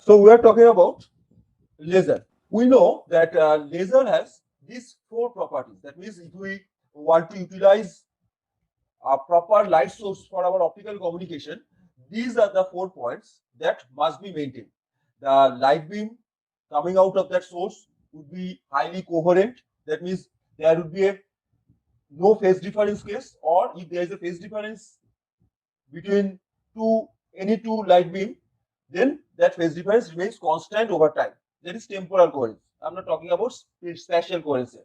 So we are talking about laser. We know that laser has these four properties. That means if we want to utilize a proper light source for our optical communication, these are the 4 points that must be maintained. The light beam coming out of that source would be highly coherent. That means there would be a no phase difference case, or if there is a phase difference between any two light beam, then that phase difference remains constant over time. That is temporal coherence. I'm not talking about spatial coherence here.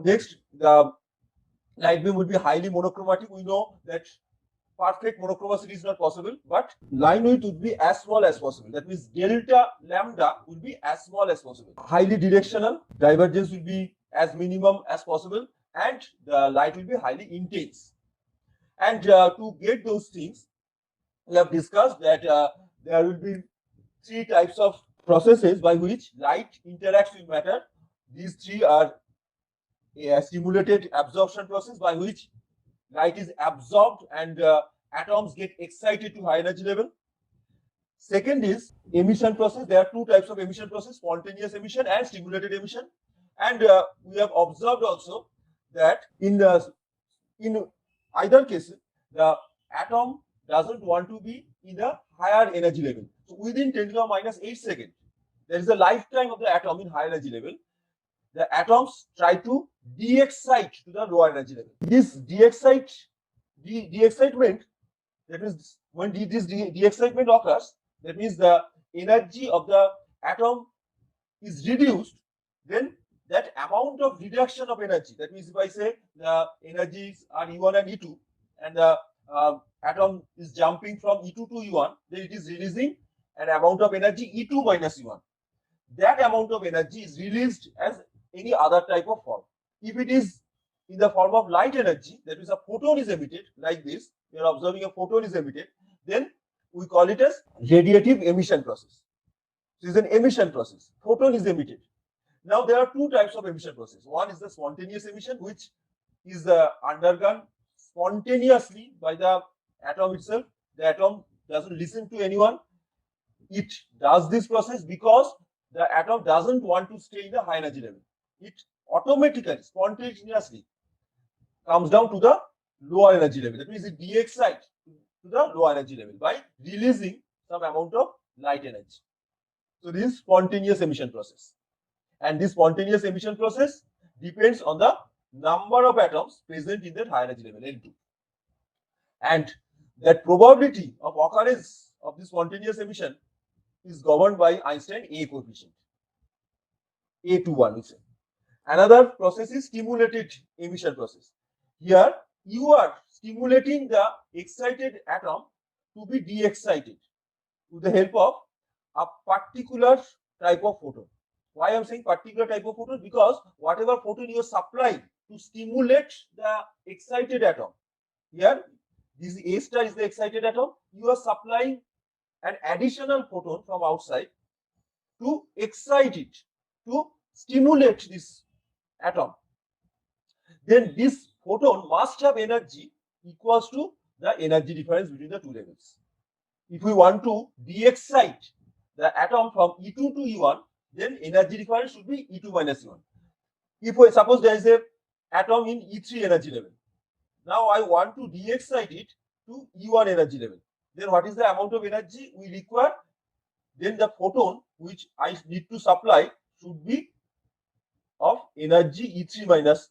Next, the light beam will be highly monochromatic. We know that perfect monochromicity is not possible, but line width would be as small as possible. That means delta lambda will be as small as possible. Highly directional, divergence will be as minimum as possible, and the light will be highly intense. And to get those things, we have discussed that there will be 3 types of processes by which light interacts with matter. These 3 are a stimulated absorption process by which light is absorbed and atoms get excited to high energy level. Second is emission process. There are 2 types of emission process: spontaneous emission and stimulated emission. And we have observed also that in either case, the atom doesn't want to be in a higher energy level. So within 10 to the minus 8 seconds, there is a lifetime of the atom in high energy level. The atoms try to de-excite to the lower energy level. This de-excitement, that means when this de-excitement occurs, that means the energy of the atom is reduced, then that amount of reduction of energy, that means if I say the energies are E1 and E2, and the atom is jumping from E2 to E1, then it is releasing an amount of energy E2 minus E1. That amount of energy is released as any other type of form. If it is in the form of light energy, that means a photon is emitted like this, you are observing a photon is emitted, then we call it as radiative emission process. This is an emission process. Photon is emitted. Now there are 2 types of emission process. One is the spontaneous emission, which is undergone spontaneously by the atom itself. The atom doesn't listen to anyone. It does this process because the atom doesn't want to stay in the high energy level. It automatically, spontaneously comes down to the lower energy level. That means it de-excites to the lower energy level by releasing some amount of light energy. So this is spontaneous emission process. And this spontaneous emission process depends on the number of atoms present in that high energy level, L2. And that probability of occurrence of this spontaneous emission is governed by Einstein A coefficient, A21 we say. Another process is stimulated emission process. Here you are stimulating the excited atom to be de-excited with the help of a particular type of photon. Why I am saying particular type of photon? Because whatever photon you are supplying to stimulate the excited atom, here this A star is the excited atom, you are supplying an additional photon from outside to excite it, to stimulate this atom. Then this photon must have energy equals to the energy difference between the 2 levels. If we want to de-excite the atom from E2 to E1, then energy difference should be E2 minus E1. If we suppose there is a atom in E3 energy level, now I want to de-excite it to E1 energy level, then what is the amount of energy we require? Then the photon which I need to supply should be of energy E3 minus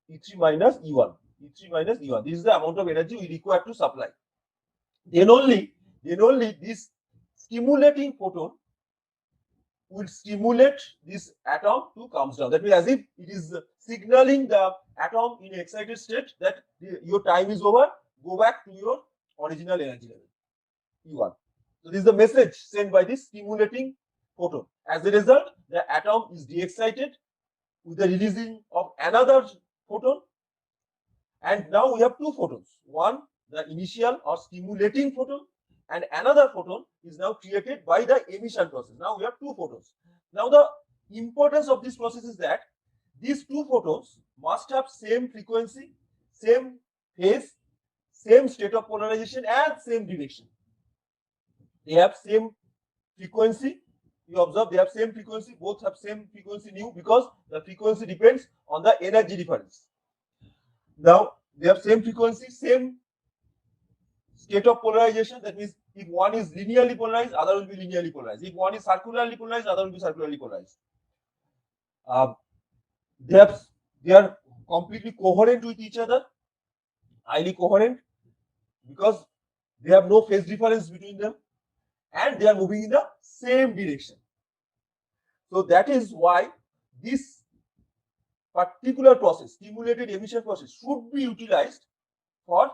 E1. E3 minus E1. This is the amount of energy we require to supply. Then only this stimulating photon will stimulate this atom to come down. That means as if it is signaling the atom in excited state that your time is over, go back to your original energy level, E1. So this is the message sent by this stimulating photon. As a result, the atom is de-excited with the releasing of another photon. And now we have 2 photons. One, the initial or stimulating photon, and another photon is now created by the emission process. Now we have 2 photons. Now the importance of this process is that these 2 photons must have same frequency, same phase, same state of polarization and same direction. They have same frequency. You observe they have same frequency, both have same frequency nu, because the frequency depends on the energy difference. Now they have same frequency, same state of polarization. That means if one is linearly polarized, other will be linearly polarized. If one is circularly polarized, other will be circularly polarized. They are completely coherent with each other, highly coherent, because they have no phase difference between them, and they are moving in the same direction. So that is why this particular process, stimulated emission process, should be utilized for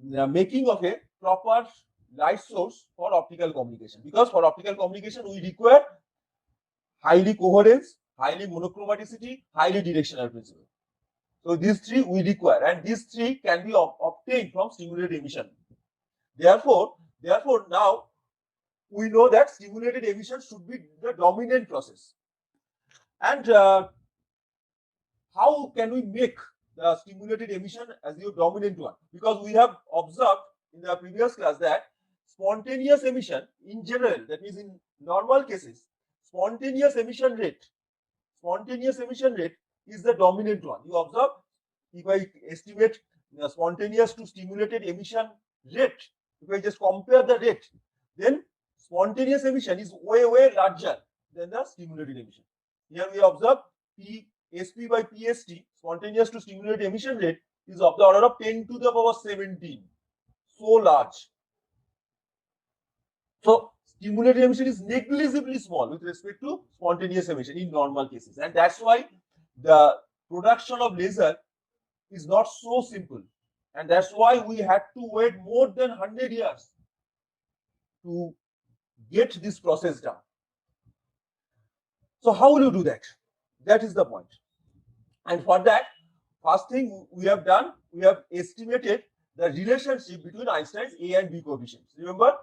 the making of a proper light source for optical communication. Because for optical communication, we require highly coherence, highly monochromaticity, highly directional principle. So these three we require, and these three can be obtained from stimulated emission. Therefore, now we know that stimulated emission should be the dominant process. And how can we make the stimulated emission as the dominant one? Because we have observed in the previous class that spontaneous emission in general, that means in normal cases, spontaneous emission rate is the dominant one. You observe, if I estimate spontaneous to stimulated emission rate, if I just compare the rate, then spontaneous emission is way larger than the stimulated emission. Here we observe SP by PST, spontaneous to stimulated emission rate, is of the order of 10 to the power 17. So large. So stimulated emission is negligibly small with respect to spontaneous emission in normal cases, and that's why the production of laser is not so simple, and that's why we had to wait more than 100 years to get this process done. So how will you do that? That is the point. And for that, first thing we have done, we have estimated the relationship between Einstein's A and B coefficients. Remember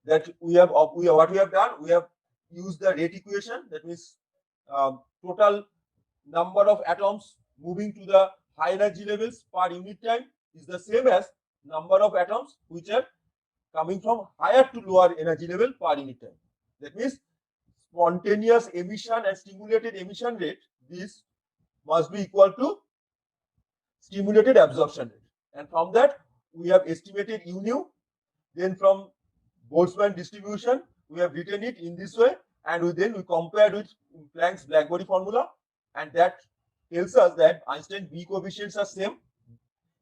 that what we have done, we have used the rate equation. That means total number of atoms moving to the high energy levels per unit time is the same as number of atoms which are coming from higher to lower energy level per unit time. That means spontaneous emission and stimulated emission rate, this must be equal to stimulated absorption rate. And from that, we have estimated U nu. Then from Boltzmann distribution, we have written it in this way, and then we compared with Planck's black-body formula, and that tells us that Einstein B coefficients are same,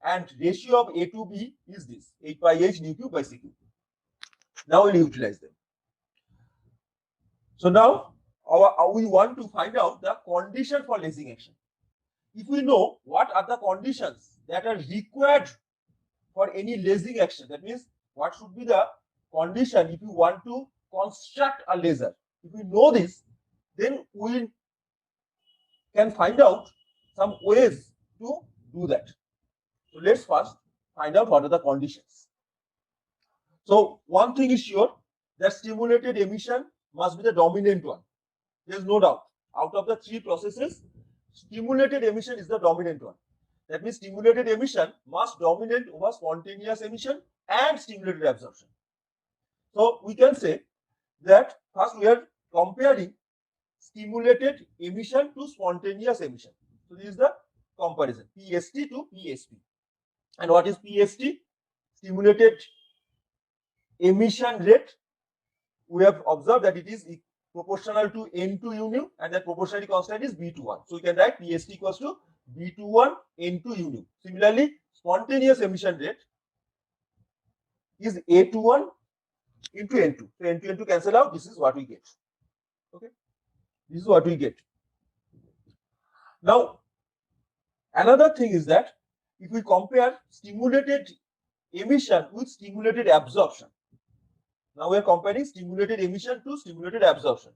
and ratio of A to B is this, 8 pi h nu cube by c cube. Now we'll utilize them. So now we want to find out the condition for lasing action. If we know what are the conditions that are required for any lasing action, that means what should be the condition if you want to construct a laser. If we know this, then we can find out some ways to do that. So let's first find out what are the conditions. So one thing is sure, that stimulated emission must be the dominant one. There's no doubt. Out of the three processes, stimulated emission is the dominant one. That means stimulated emission must dominate over spontaneous emission and stimulated absorption. So we can say that first we are comparing stimulated emission to spontaneous emission. So this is the comparison, PST to PSP. And what is PST? Stimulated emission rate. We have observed that it is proportional to N2 U nu, and that proportionality constant is B21. So we can write PST equals to B21 N2 U nu. Similarly, spontaneous emission rate is A21 into N2. So N2 N2 cancel out. This is what we get. Okay, this is what we get. Now, another thing is that if we compare stimulated emission with stimulated absorption, now we are comparing stimulated emission to stimulated absorption.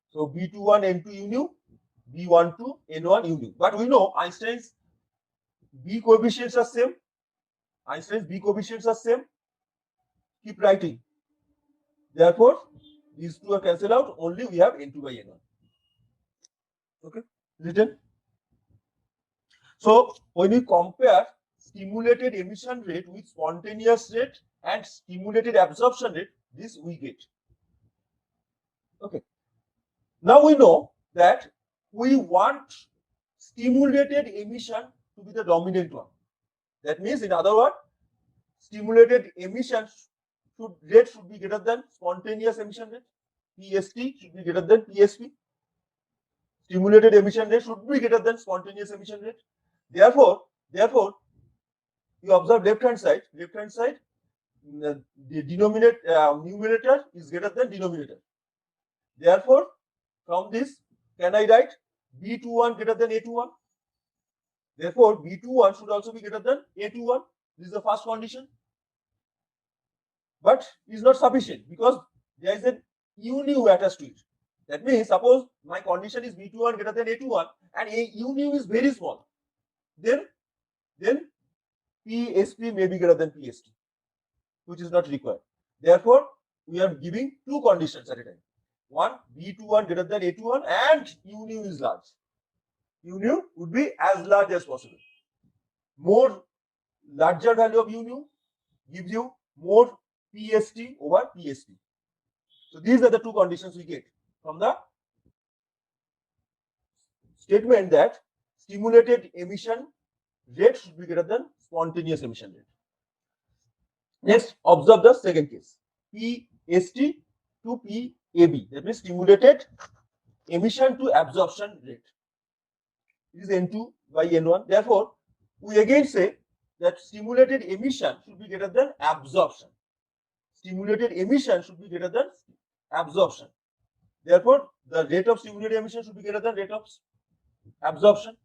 So B21 N2 U nu, B12 N1 U nu. But we know Einstein's B coefficients are same. Einstein's B coefficients are same. Keep writing. Therefore, these two are cancelled out. Only we have N2 by N1. Okay, written. So when we compare stimulated emission rate with spontaneous rate and stimulated absorption rate, this we get. Okay. Now we know that we want stimulated emission to be the dominant one. That means, in other words, stimulated emission rate should be greater than spontaneous emission rate. PST should be greater than PSP. Stimulated emission rate should be greater than spontaneous emission rate. Therefore, you observe left hand side, the numerator is greater than denominator. Therefore, from this, can I write B21 greater than A21? Therefore, B21 should also be greater than A21. This is the first condition. But it is not sufficient because there is an U nu attached to it. That means, suppose my condition is B21 greater than A21 and U nu is very small. Then PSP may be greater than PST, which is not required. Therefore, we are giving two conditions at a time. One, B21 greater than A21 and U nu is large. U nu would be as large as possible. More larger value of U nu gives you more PST over PSP. So these are the two conditions we get from the statement that stimulated emission rate should be greater than spontaneous emission rate. Next, observe the second case. PST to PAB, that means stimulated emission to absorption rate. It is N2 by N1. Therefore, we again say that stimulated emission should be greater than absorption. Stimulated emission should be greater than absorption. Therefore, the rate of stimulated emission should be greater than rate of absorption.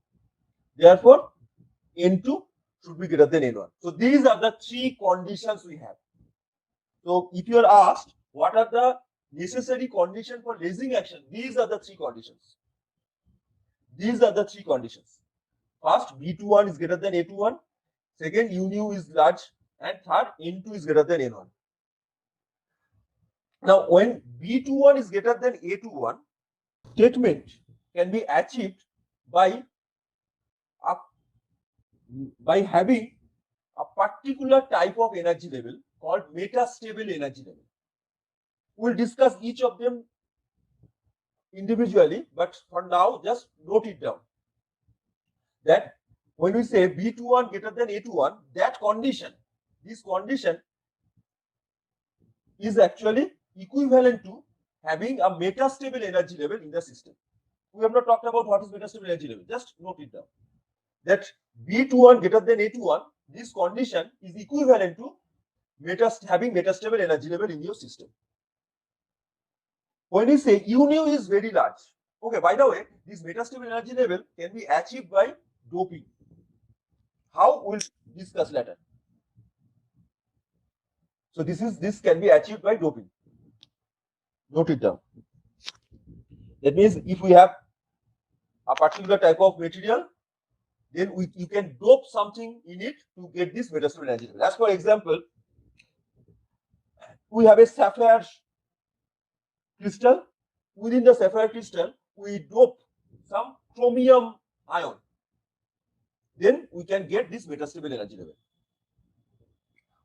Therefore, N2 should be greater than N1. So these are the three conditions we have. So if you are asked what are the necessary conditions for lasing action, these are the three conditions. These are the three conditions. First, B21 is greater than A21. Second, U nu is large. And third, N2 is greater than N1. Now, when B21 is greater than A21, statement can be achieved by having a particular type of energy level called metastable energy level. We'll discuss each of them individually, but for now, just note it down. That when we say B21 greater than A21, that condition, this condition is actually equivalent to having a metastable energy level in the system. We have not talked about what is metastable energy level. Just note it down. That B21 greater than A21, this condition is equivalent to having metastable energy level in your system. When we say U nu is very large, okay, by the way, this metastable energy level can be achieved by doping. How we'll discuss later. So this can be achieved by doping. Note it down. That means if we have a particular type of material, then you can dope something in it to get this metastable energy level. As for example, we have a sapphire crystal. Within the sapphire crystal, we dope some chromium ion. Then we can get this metastable energy level.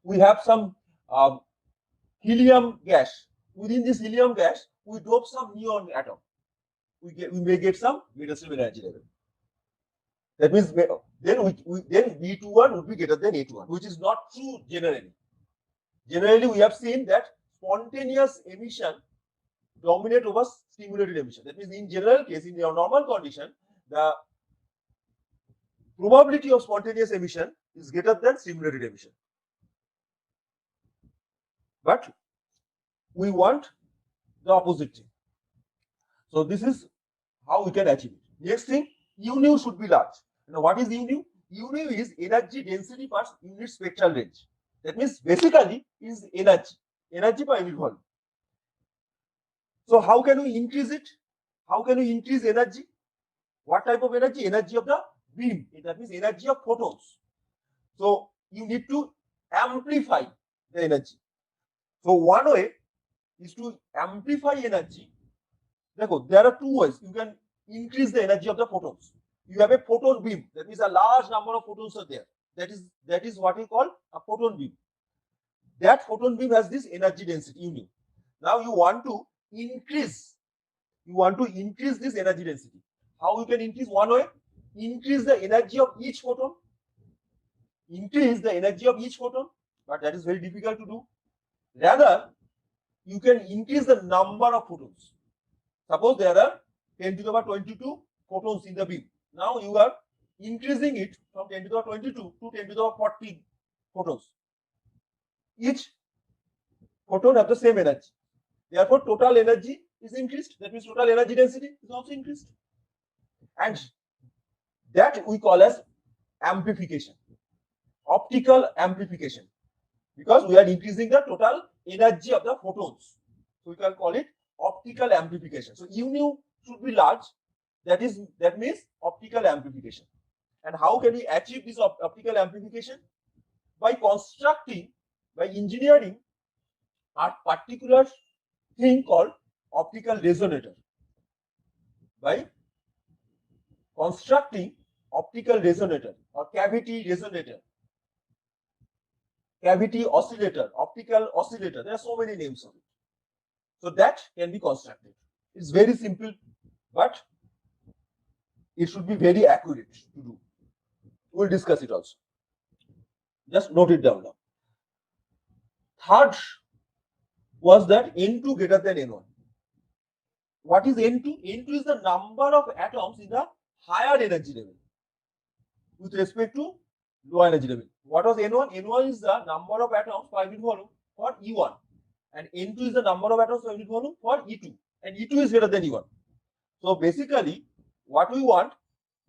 We have some helium gas. Within this helium gas, we dope some neon atom. We may get some metastable energy level. That means then B21 would be greater than A21, which is not true generally. Generally, we have seen that spontaneous emission dominate over stimulated emission. That means in general case, in your normal condition, the probability of spontaneous emission is greater than stimulated emission. But we want the opposite thing. So this is how we can achieve it. Next thing, U nu should be large. Now what is U nu? U nu is energy density per unit spectral range. That means basically is energy per unit volume. So how can we increase it? How can we increase energy? What type of energy? Energy of the beam. That means energy of photons. So you need to amplify the energy. So one way is to amplify energy. There are two ways you can increase the energy of the photons. You have a photon beam. That means a large number of photons are there. That is what we call a photon beam. That photon beam has this energy density, U nu. Now you want to increase you want to increase this energy density. How you can increase? One way, increase the energy of each photon. Increase the energy of each photon, but that is very difficult to do. Rather, you can increase the number of photons. Suppose there are 10 to the power 22 photons in the beam. Now you are increasing it from 10 to the power 22 to 10 to the power 40 photons. Each photon have the same energy. Therefore, total energy is increased. That means total energy density is also increased. And that we call as amplification, optical amplification, because we are increasing the total energy of the photons. So we can call it optical amplification. So U should be large. That means optical amplification. And how can we achieve this optical amplification? By constructing, by engineering a particular thing called optical resonator. By constructing optical resonator or cavity resonator, cavity oscillator, optical oscillator. There are so many names of it. So that can be constructed. It's very simple, but it should be very accurate to do. We'll discuss it also. Just note it down now. Third was that N2 greater than N1. What is N2? N2 is the number of atoms in the higher energy level with respect to lower energy level. What was N1? N1 is the number of atoms per unit volume for E1, and N2 is the number of atoms per unit volume for E2, and E2 is greater than E1. So basically, what we want,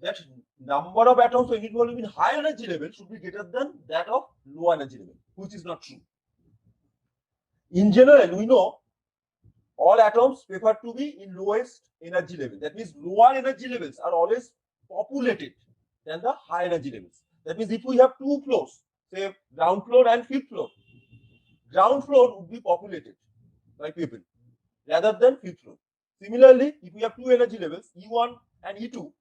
that number of atoms per unit volume in high energy level should be greater than that of low energy level, which is not true. In general, we know all atoms prefer to be in lowest energy level. That means lower energy levels are always populated than the high energy levels. That means if we have two floors, say ground floor and fifth floor, ground floor would be populated by people rather than fifth floor. Similarly, if we have two energy levels, E1 and E2,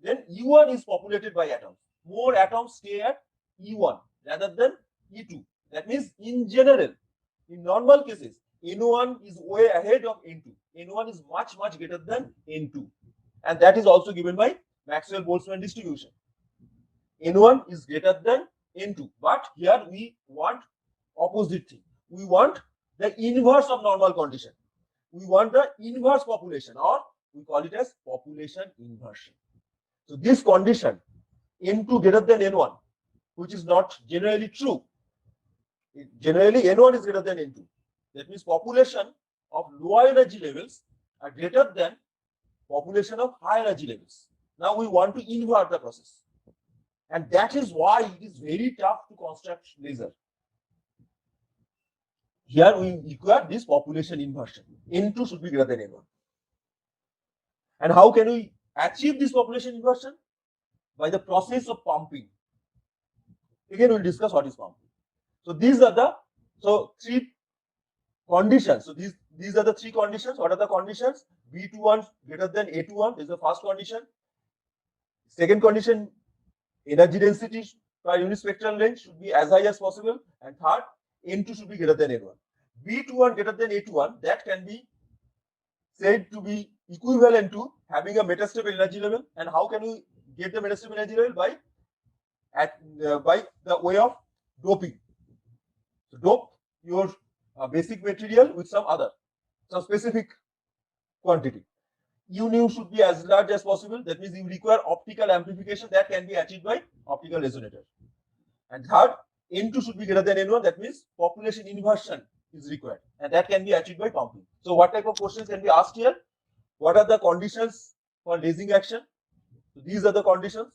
then E1 is populated by atoms. More atoms stay at E1 rather than E2. That means in general, in normal cases, N1 is way ahead of N2. N1 is much greater than N2. And that is also given by Maxwell-Boltzmann distribution. N1 is greater than N2. But here we want opposite thing. We want the inverse of normal condition. We want the inverse population, or we call it as population inversion. So this condition, N2 greater than N1, which is not generally true. Generally, N1 is greater than N2. That means population of lower energy levels are greater than population of higher energy levels. Now we want to invert the process. And that is why it is very tough to construct laser. Here we require this population inversion. N2 should be greater than N1. And how can we achieve this population inversion? By the process of pumping. Again, we'll discuss what is pumping. So these are the three conditions. So these are the three conditions. What are the conditions? B21 greater than A21 is the first condition. Second condition, energy density per unit spectral length should be as high as possible. And third, N2 should be greater than N1. B21 greater than A21, that can be said to be equivalent to having a metastable energy level. And how can we get the metastable energy level? By the way of doping. So dope your basic material with some specific quantity. U should be as large as possible. That means you require optical amplification that can be achieved by optical resonator. And third, N2 should be greater than N1. That means population inversion is required, and that can be achieved by pumping. So what type of questions can be asked here? What are the conditions for lasing action? So these are the conditions,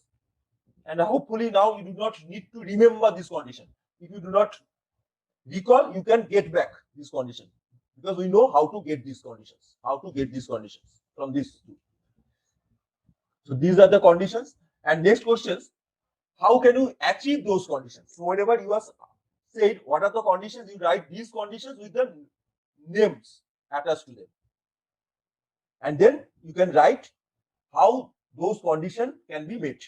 and hopefully now you do not need to remember this condition. If you do not recall, you can get back this condition, because we know how to get these conditions, from this. So these are the conditions. And next questions, how can you achieve those conditions? So whenever you are said what are the conditions, you write these conditions with the names attached to them. And then you can write how those conditions can be met.